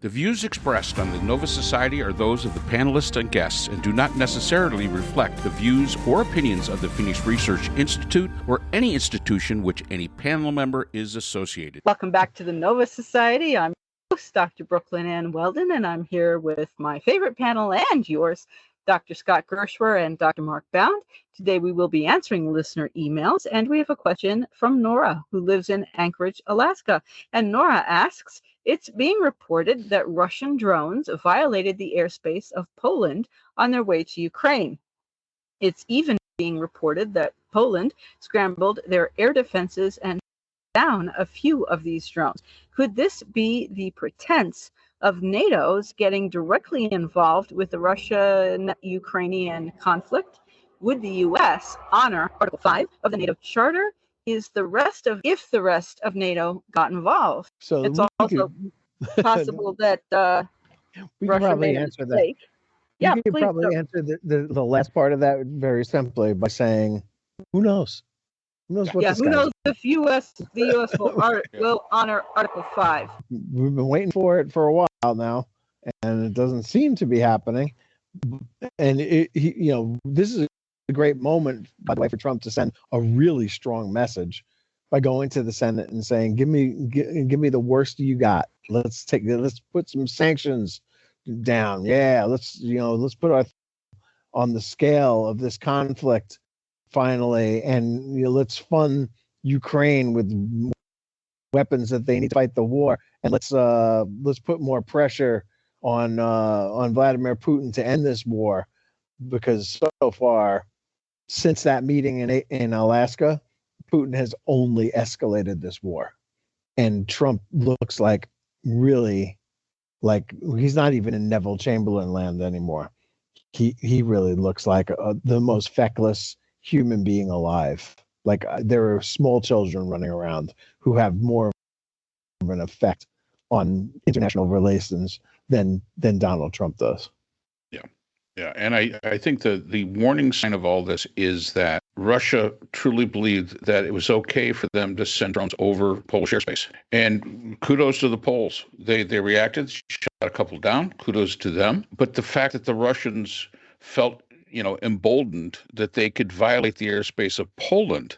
The views expressed on the Nova Society are those of the panelists and guests and do not necessarily reflect the views or opinions of the Phoenix Research Institute or any institution which any panel member is associated. Welcome back to the Nova Society. I'm your host, Dr. Brooklyn Ann Weldon, and I'm here with my favorite panel and yours, Dr. Scott Gershwer and Dr. Mark Bound. Today we will be answering listener emails, and we have a question from Nora, who lives in Anchorage, Alaska. And Nora asks, it's being reported that Russian drones violated the airspace of Poland on their way to Ukraine. It's even being reported that Poland scrambled their air defenses and down a few of these drones. Could this be the pretense of NATO's getting directly involved with the Russia-Ukrainian conflict? Would the U.S. honor Article 5 of the NATO Charter? If the rest of NATO got involved? So it's also possible that we can probably answer that. Yeah, you can probably answer the last part of that very simply by saying, who knows? Who knows what who knows if the U.S. will honor Article 5? We've been waiting for it for a while now, and it doesn't seem to be happening. And this is a great moment, by the way, for Trump to send a really strong message by going to the Senate and saying, "Give me the worst you got. Let's put some sanctions down. Yeah, let's put our on the scale of this conflict." Finally, and let's fund Ukraine with weapons that they need to fight the war, and let's put more pressure on Vladimir Putin to end this war, because so far, since that meeting in Alaska, Putin has only escalated this war, and Trump looks like really like he's not even in Neville Chamberlain land anymore. He really looks like the most feckless human being alive. Like there are small children running around who have more of an effect on international relations than Donald Trump does. Yeah. And I think the warning sign of all this is that Russia truly believed that it was okay for them to send drones over Polish airspace. And kudos to the Poles. They reacted, shot a couple down. Kudos to them. But the fact that the Russians felt emboldened that they could violate the airspace of Poland.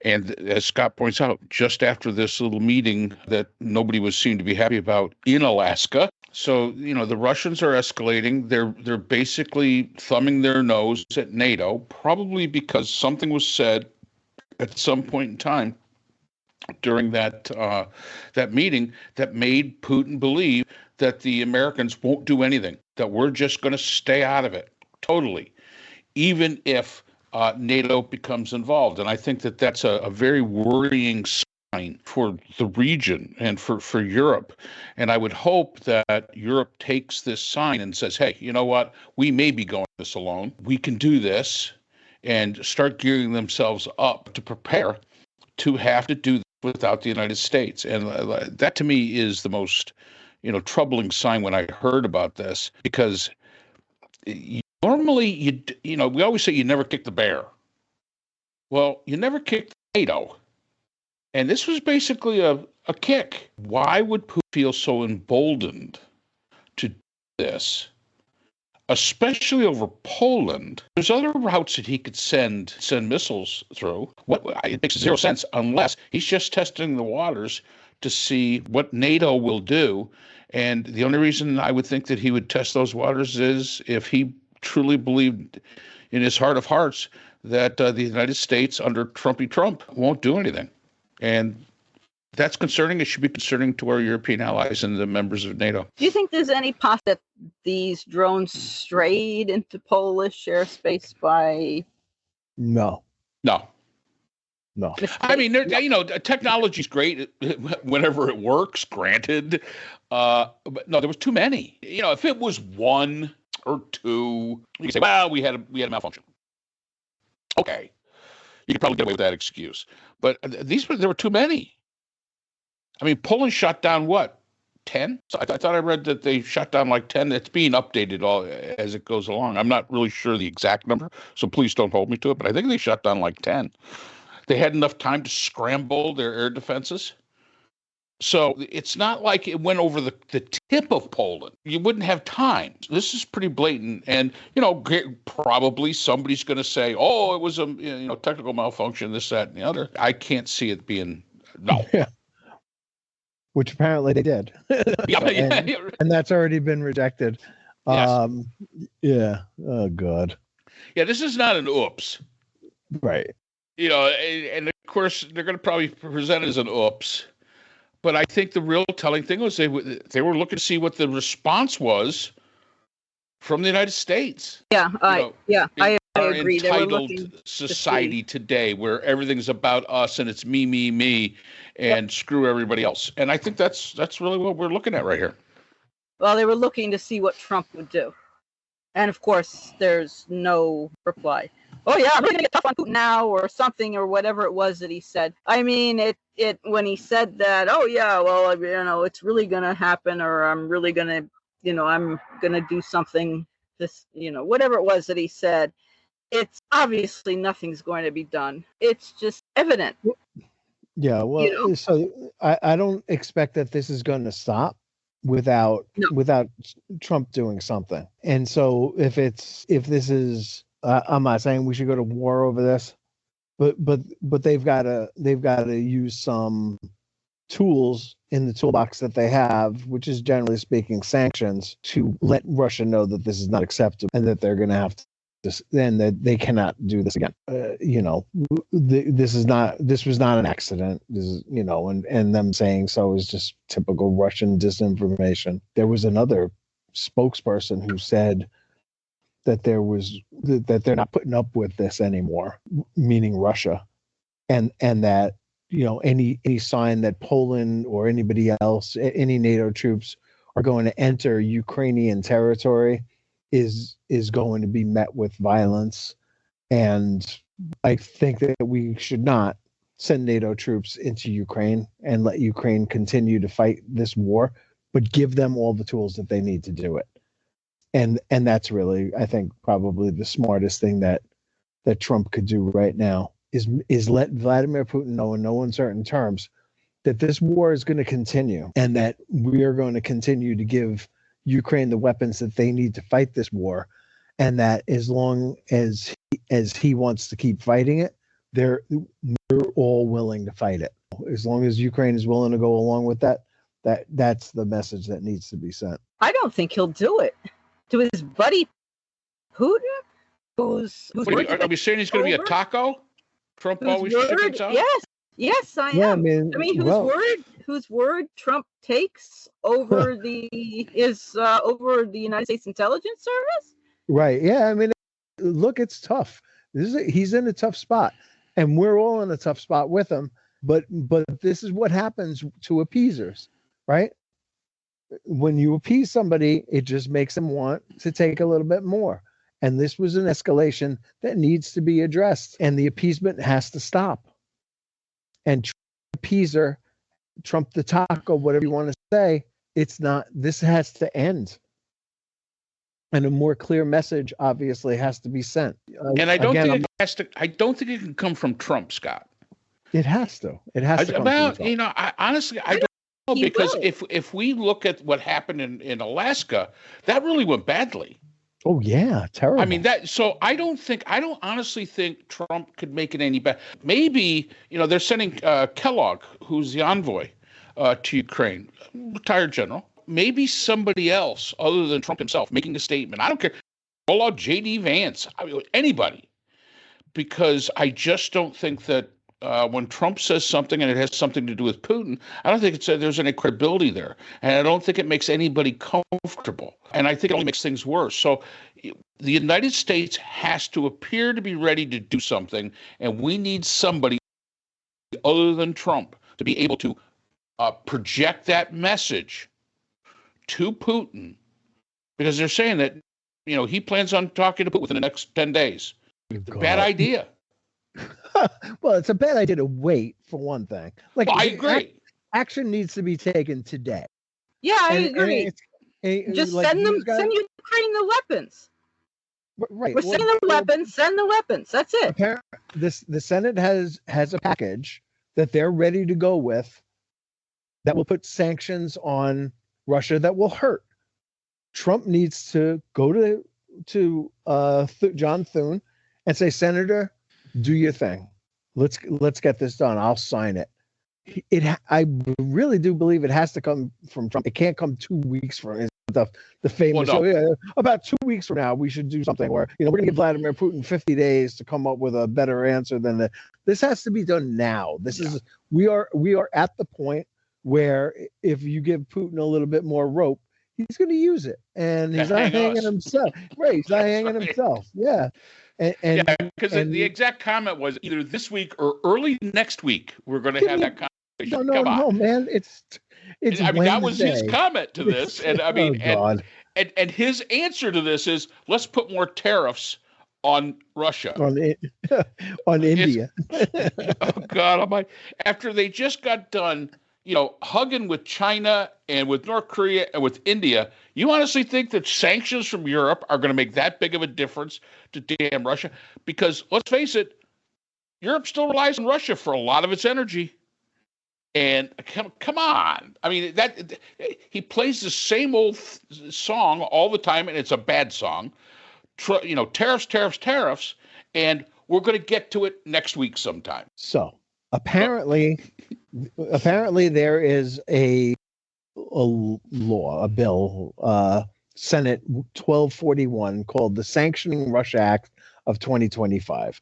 And as Scott points out, just after this little meeting that nobody was seen to be happy about in Alaska. So, the Russians are escalating. They're basically thumbing their nose at NATO, probably because something was said at some point in time during that meeting that made Putin believe that the Americans won't do anything, that we're just going to stay out of it totally, even if NATO becomes involved. And I think that that's a very worrying sign for the region and for Europe. And I would hope that Europe takes this sign and says, hey, you know what? We may be going this alone. We can do this, and start gearing themselves up to prepare to have to do this without the United States. And that to me is the most, troubling sign when I heard about this, because normally, we always say you never kick the bear. Well, you never kicked NATO. And this was basically a kick. Why would Putin feel so emboldened to do this, especially over Poland? There's other routes that he could send missiles through. It makes zero sense unless he's just testing the waters to see what NATO will do. And the only reason I would think that he would test those waters is if he truly believed in his heart of hearts that the United States under Trumpy Trump won't do anything. And that's concerning. It should be concerning to our European allies and the members of NATO. Do you think there's any possibility that these drones strayed into Polish airspace by... No. I mean, technology's great whenever it works, granted. But no, there was too many. If it was one or two, you can say, well, we had a malfunction. Okay. You could probably get away with that excuse. But there were too many. I mean, Poland shot down what? 10? So I thought I read that they shot down like 10. It's being updated all as it goes along. I'm not really sure the exact number, so please don't hold me to it. But I think they shot down like 10. They had enough time to scramble their air defenses. So it's not like it went over the tip of Poland. You wouldn't have time. This is pretty blatant. And, probably somebody's going to say, oh, it was a technical malfunction, this, that, and the other. I can't see it being, no. Yeah. Which apparently they did. And that's already been rejected. Yes. Yeah. Oh, God. Yeah, this is not an oops. Right. And of course, they're going to probably present it as an oops. But I think the real telling thing was they were looking to see what the response was from the United States. Yeah, I agree. Entitled society today, where everything's about us and it's me, me, me, and screw everybody else. And I think that's really what we're looking at right here. Well, they were looking to see what Trump would do, and of course, there's no reply. Oh yeah, I'm really gonna get tough on Putin now, or something, or whatever it was that he said. I mean, it when he said that, oh yeah, well, it's really gonna happen, or I'm really gonna, I'm gonna do something. This, whatever it was that he said, it's obviously nothing's going to be done. It's just evident. Yeah, well, so I don't expect that this is going to stop without Trump doing something. And so if this is, I'm not saying we should go to war over this, but they've got to use some tools in the toolbox that they have, which is generally speaking sanctions, to let Russia know that this is not acceptable and that they're going to have to. Then that they cannot do this again. This was not an accident. This is, and them saying so is just typical Russian disinformation. There was another spokesperson who said that that they're not putting up with this anymore, meaning Russia, and that any sign that Poland or anybody else, any NATO troops are going to enter Ukrainian territory is going to be met with violence. And I think that we should not send NATO troops into Ukraine and let Ukraine continue to fight this war, but give them all the tools that they need to do it. And that's really, I think, probably the smartest thing that Trump could do right now is let Vladimir Putin know in no uncertain terms that this war is going to continue and that we are going to continue to give Ukraine the weapons that they need to fight this war, and that as long as he wants to keep fighting it, we're all willing to fight it. As long as Ukraine is willing to go along with that's the message that needs to be sent. I don't think he'll do it to his buddy Putin, who's are we saying he's going to be a taco? Trump always chickens out. Yes, I am. Yeah, I mean, whose word Trump takes over the United States Intelligence Service? Right. Yeah. I mean, look, it's tough. He's in a tough spot, and we're all in a tough spot with him. But this is what happens to appeasers, right? When you appease somebody, it just makes them want to take a little bit more. And this was an escalation that needs to be addressed, and the appeasement has to stop. And appeaser, Trump the taco, whatever you want to say, this has to end. And a more clear message obviously has to be sent. And I don't think it can come from Trump, Scott. It has to. It has to come from Trump. Honestly, I don't know, because if we look at what happened in Alaska, that really went badly. Oh yeah, terrible. I mean so I don't honestly think Trump could make it any better. Maybe, they're sending Kellogg, who's the envoy to Ukraine, retired general. Maybe somebody else other than Trump himself making a statement. I don't care. Roll out J.D. Vance, anybody, because I just don't think that when Trump says something and it has something to do with Putin, I don't think there's any credibility there. And I don't think it makes anybody comfortable. And I think it only makes things worse. So the United States has to appear to be ready to do something, and we need somebody other than Trump to be able to project that message to Putin, because they're saying that, he plans on talking to Putin within the next 10 days. Bad idea. Well, it's a bad idea to wait, for one thing. I agree. Action needs to be taken today. Yeah, I agree. Just send Ukraine the weapons. Right. We're sending the weapons. Send the weapons. That's it. The Senate has a package that they're ready to go with that will put sanctions on Russia that will hurt. Trump needs to go to John Thune and say, Senator, do your thing. Let's get this done. I'll sign it. I really do believe it has to come from Trump. It can't come 2 weeks from the famous. Well, no. About 2 weeks from now, we should do something where we're going to give Vladimir Putin 50 days to come up with a better answer than that. This has to be done now. We are at the point where if you give Putin a little bit more rope, he's going to use it, and he's not hanging himself. Right, he's not hanging himself. Yeah. And because the exact comment was either this week or early next week we're going to have that conversation. No, man, it's. I mean, that was his comment to this, and I mean, and his answer to this is, let's put more tariffs on Russia, on India. Oh God Almighty! After they just got done, hugging with China and with North Korea and with India, you honestly think that sanctions from Europe are going to make that big of a difference to damn Russia? Because let's face it, Europe still relies on Russia for a lot of its energy. And come on. I mean, he plays the same old song all the time, and it's a bad song. Tariffs, tariffs, tariffs, and we're going to get to it next week sometime. So apparently there is a bill, Senate 1241, called the Sanctioning Russia Act of 2025,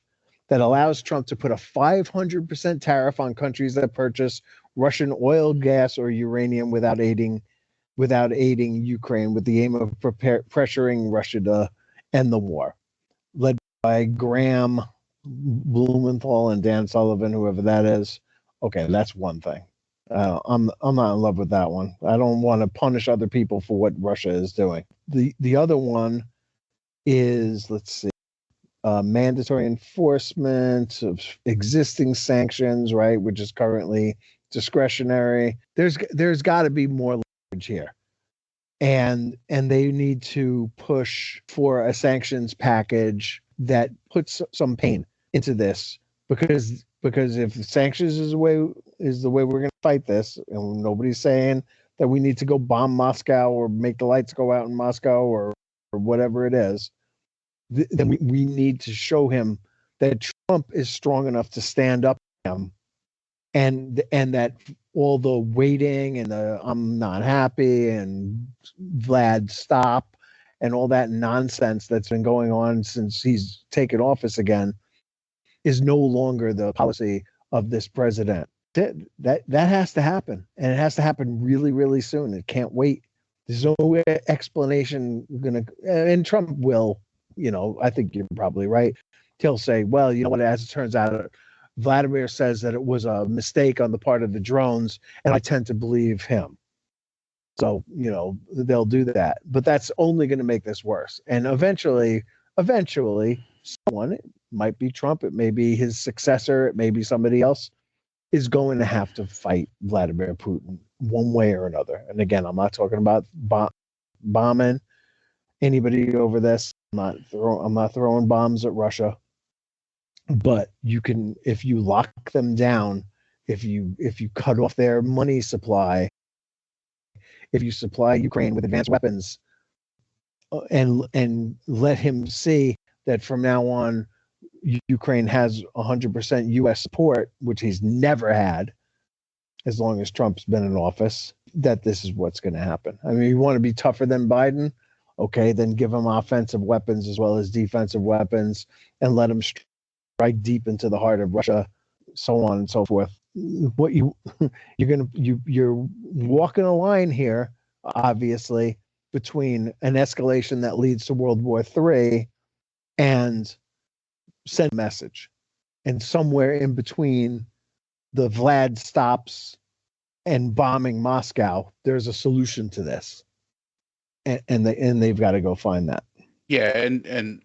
that allows Trump to put a 500% tariff on countries that purchase Russian oil, gas, or uranium without aiding Ukraine, with the aim of pressuring Russia to end the war. Led by Graham Blumenthal and Dan Sullivan, whoever that is. Okay, that's one thing. I'm not in love with that one. I don't want to punish other people for what Russia is doing. The other one is, let's see, mandatory enforcement of existing sanctions, right, which is currently discretionary. There's got to be more leverage here, and they need to push for a sanctions package that puts some pain into this, because if sanctions is the way we're going to fight this, and nobody's saying that we need to go bomb Moscow or make the lights go out in Moscow or whatever it is, then we need to show him that Trump is strong enough to stand up to him, and that all the waiting and the I'm not happy and Vlad stop and all that nonsense that's been going on since he's taken office again is no longer the policy of this president. That has to happen, and it has to happen really, really soon. It can't wait. There's no explanation and Trump will. I think you're probably right. He'll say, well, you know what, as it turns out, Vladimir says that it was a mistake on the part of the drones, and I tend to believe him. So, they'll do that. But that's only going to make this worse. And eventually, someone, it might be Trump, it may be his successor, it may be somebody else, is going to have to fight Vladimir Putin one way or another. And again, I'm not talking about bombing anybody over this. I'm not throwing bombs at Russia, but you can, if you lock them down, if you cut off their money supply, if you supply Ukraine with advanced weapons, and let him see that from now on Ukraine has 100% U.S. support, which he's never had as long as Trump's been in office, that this is what's going to happen. I mean, you want to be tougher than Biden? Okay, then give them offensive weapons as well as defensive weapons, and let them strike deep into the heart of Russia, so on and so forth. What you're walking a line here, obviously, between an escalation that leads to World War III and send a message, and somewhere in between the Vlad stops and bombing Moscow, there's a solution to this. And they've got to go find that. Yeah, and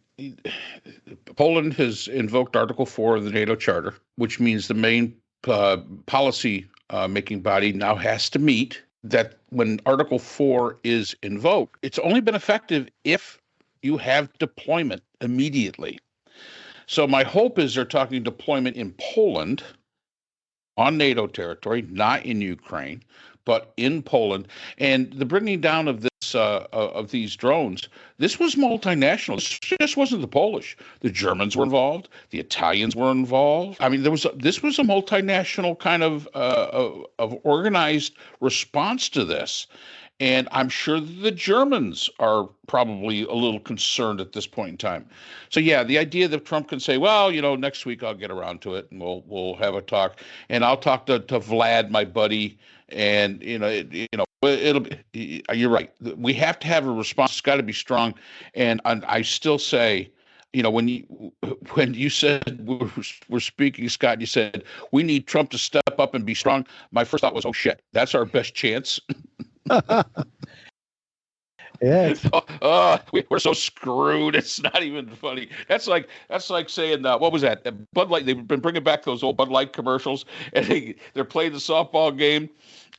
Poland has invoked Article 4 of the NATO Charter, which means the main policy making body now has to meet that when Article 4 is invoked. It's only been effective if you have deployment immediately. So my hope is they're talking deployment in Poland on NATO territory, not in Ukraine. but in Poland. And the bringing down of these drones, this was multinational. This just wasn't the Polish. The Germans were involved. The Italians were involved. I mean, this was a multinational kind of organized response to this. And I'm sure the Germans are probably a little concerned at this point in time. So yeah, the idea that Trump can say, well, next week I'll get around to it and we'll have a talk, and I'll talk to Vlad, my buddy, and it'll be, you're right. We have to have a response. It's got to be strong. And I still say, when you said we're speaking, Scott, you said we need Trump to step up and be strong. My first thought was, oh shit, that's our best chance. Yeah. We're so screwed. It's not even funny. That's like saying, what was that? Bud Light. They've been bringing back those old Bud Light commercials, and they're playing the softball game,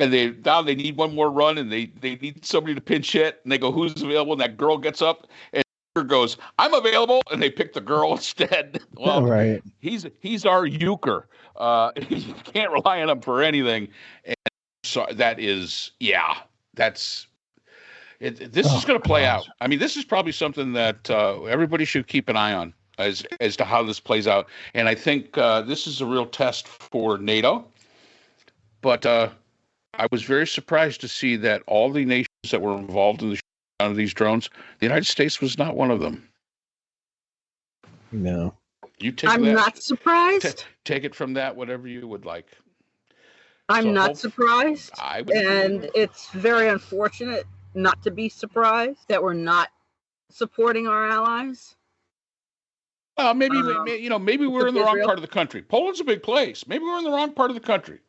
and they need one more run, and they need somebody to pinch hit, and they go, who's available? And that girl gets up and goes, I'm available, and they pick the girl instead. Well, right. He's our euchre. You can't rely on him for anything, and so that is, yeah, that's. This is going to play out. I mean, this is probably something that everybody should keep an eye on as to how this plays out. And I think this is a real test for NATO. But I was very surprised to see that all the nations that were involved in the shutdown of these drones, the United States was not one of them. No. I'm not surprised. Take it from that, whatever you would like. I'm not surprised. And it's very unfortunate not to be surprised that we're not supporting our allies. Maybe we're in the wrong part of the country. Poland's a big place. Maybe we're in the wrong part of the country.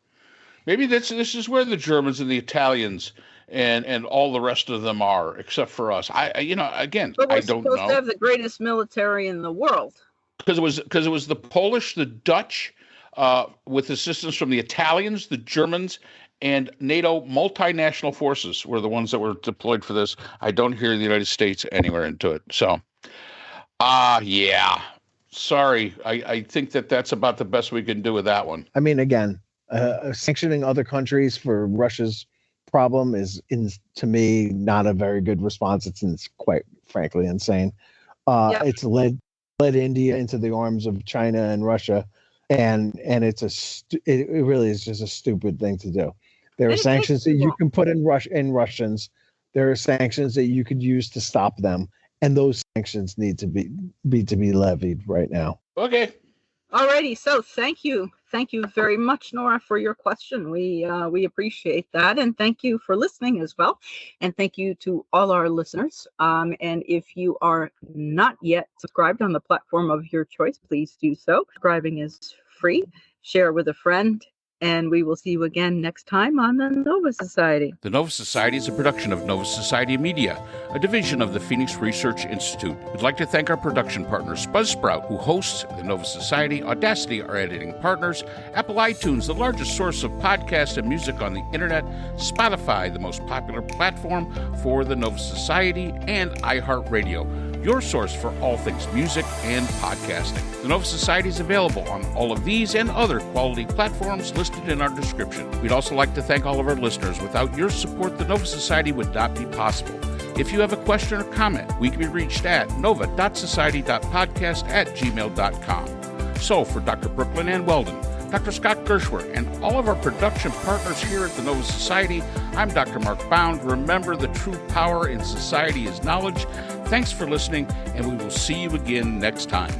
Maybe this is where the Germans and the Italians and all the rest of them are, except for us. I don't know. But we're supposed to have the greatest military in the world. Because it was the Polish, the Dutch, with assistance from the Italians, the Germans, and NATO multinational forces were the ones that were deployed for this. I don't hear the United States anywhere into it. So, yeah, sorry. I think that's about the best we can do with that one. I mean, again, sanctioning other countries for Russia's problem is, to me, not a very good response. It's quite frankly insane. It's led India into the arms of China and Russia, and it really is just a stupid thing to do. There are sanctions that you can put in Russians. There are sanctions that you could use to stop them, and those sanctions need to be levied right now. Okay. Alrighty. So thank you very much, Nora, for your question. We appreciate that, and thank you for listening as well, and thank you to all our listeners. And if you are not yet subscribed on the platform of your choice, please do so. Subscribing is free. Share with a friend. And we will see you again next time on the Nova Society. The Nova Society is a production of Nova Society Media, a division of the Phoenix Research Institute. We'd like to thank our production partners, Buzzsprout, who hosts the Nova Society, Audacity, our editing partners, Apple iTunes, the largest source of podcasts and music on the internet, Spotify, the most popular platform for the Nova Society, and iHeartRadio, your source for all things music and podcasting. The Nova Society is available on all of these and other quality platforms listed in our description. We'd also like to thank all of our listeners. Without your support, the Nova Society would not be possible. If you have a question or comment, we can be reached at nova.society.podcast@gmail.com. So for Dr. Brooklyn Ann Weldon, Dr. Scott Gershwer, and all of our production partners here at the Nova Society, I'm Dr. Mark Bound. Remember, the true power in society is knowledge. Thanks for listening, and we will see you again next time.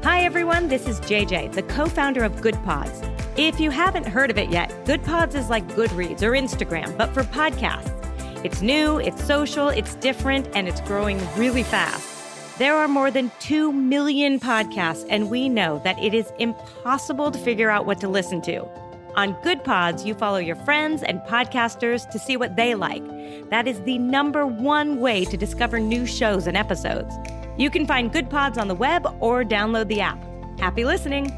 Hi, everyone. This is JJ, the co-founder of Good Pods. If you haven't heard of it yet, Good Pods is like Goodreads or Instagram, but for podcasts. It's new, it's social, it's different, and it's growing really fast. There are more than 2 million podcasts, and we know that it is impossible to figure out what to listen to. On Good Pods, you follow your friends and podcasters to see what they like. That is the #1 way to discover new shows and episodes. You can find Good Pods on the web or download the app. Happy listening!